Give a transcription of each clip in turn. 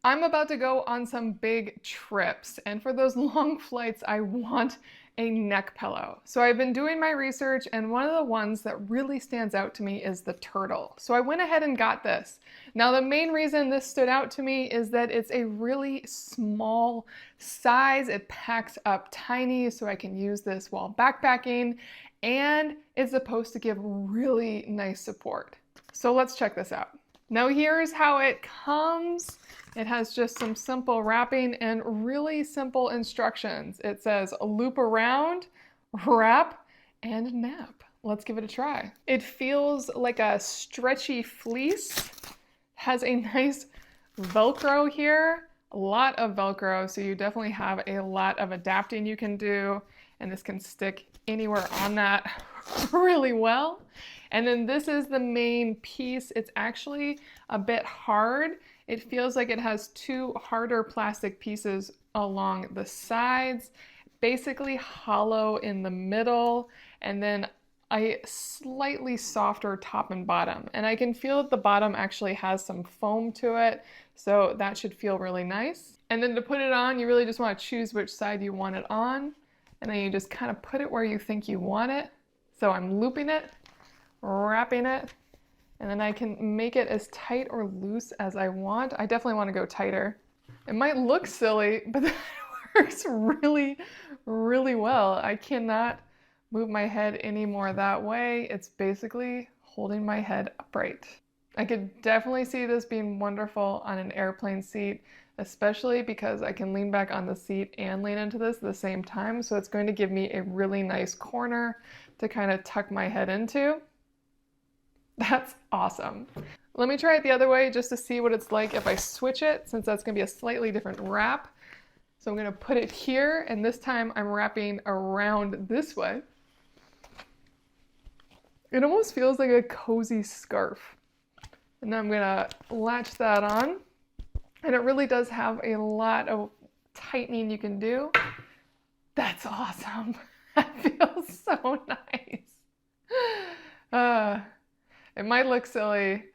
I'm about to go on some big trips, and for those long flights, I want a neck pillow. So I've been doing my research, and one of the ones that really stands out to me is the Trtl. So I went ahead and got this. Now, the main reason this stood out to me is that it's a really small size. It packs up tiny, so I can use this while backpacking, and it's supposed to give really nice support. So let's check this out. Now here's how it comes. It has just some simple wrapping and really simple instructions. It says loop around, wrap, and nap. Let's give it a try. It feels like a stretchy fleece. Has a nice Velcro here, a lot of Velcro, so you definitely have a lot of adapting you can do, and this can stick anywhere on that really well. And then this is the main piece. It's actually a bit hard. It feels like it has two harder plastic pieces along the sides, basically hollow in the middle, and then a slightly softer top and bottom. And I can feel that the bottom actually has some foam to it, so that should feel really nice. And then to put it on, you really just want to choose which side you want it on, and then you just kind of put it where you think you want it. So I'm looping it, wrapping it, and then I can make it as tight or loose as I want. I definitely want to go tighter. It might look silly, but that works really, really well. I cannot move my head anymore that way. It's basically holding my head upright. I could definitely see this being wonderful on an airplane seat, especially because I can lean back on the seat and lean into this at the same time. So it's going to give me a really nice corner to kind of tuck my head into. That's awesome. Let me try it the other way just to see what it's like if I switch it, since that's gonna be a slightly different wrap. So I'm gonna put it here, and this time I'm wrapping around this way. It almost feels like a cozy scarf. And then I'm gonna latch that on. And it really does have a lot of tightening you can do. That's awesome. That feels so nice. It might look silly,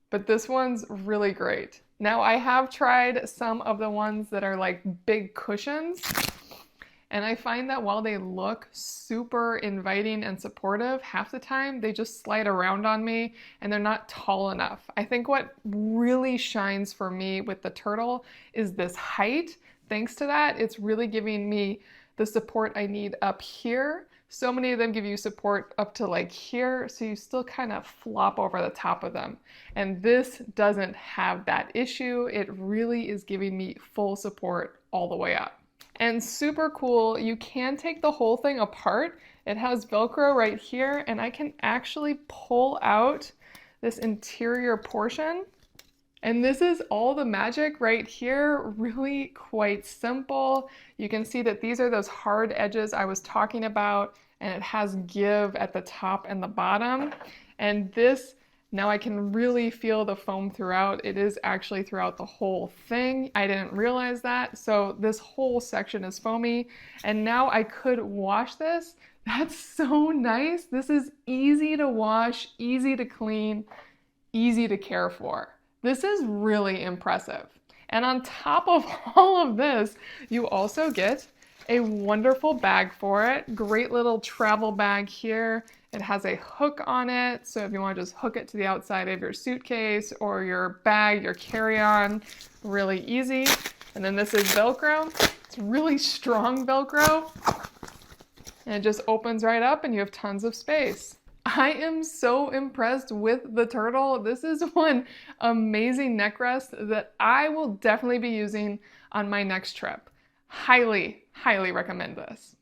but this one's really great. Now, I have tried some of the ones that are like big cushions, and I find that while they look super inviting and supportive, half the time they just slide around on me and they're not tall enough. I think what really shines for me with the Trtl is this height. Thanks to that, it's really giving me the support I need up here. So many of them give you support up to like here, so you still kind of flop over the top of them. And this doesn't have that issue. It really is giving me full support all the way up. And super cool, you can take the whole thing apart. It has Velcro right here, and I can actually pull out this interior portion. And this is all the magic right here, really quite simple. You can see that these are those hard edges I was talking about, and it has give at the top and the bottom. And this, now I can really feel the foam throughout. It is actually throughout the whole thing. I didn't realize that. So this whole section is foamy, and now I could wash this. That's so nice. This is easy to wash, easy to clean, easy to care for. This is really impressive. And on top of all of this, you also get a wonderful bag for it. Great little travel bag here. It has a hook on it, so if you want to just hook it to the outside of your suitcase or your bag, your carry-on, really easy. And then this is Velcro. It's really strong Velcro. And it just opens right up and you have tons of space. I am so impressed with the Trtl. This is one amazing neck rest that I will definitely be using on my next trip. Highly, highly recommend this.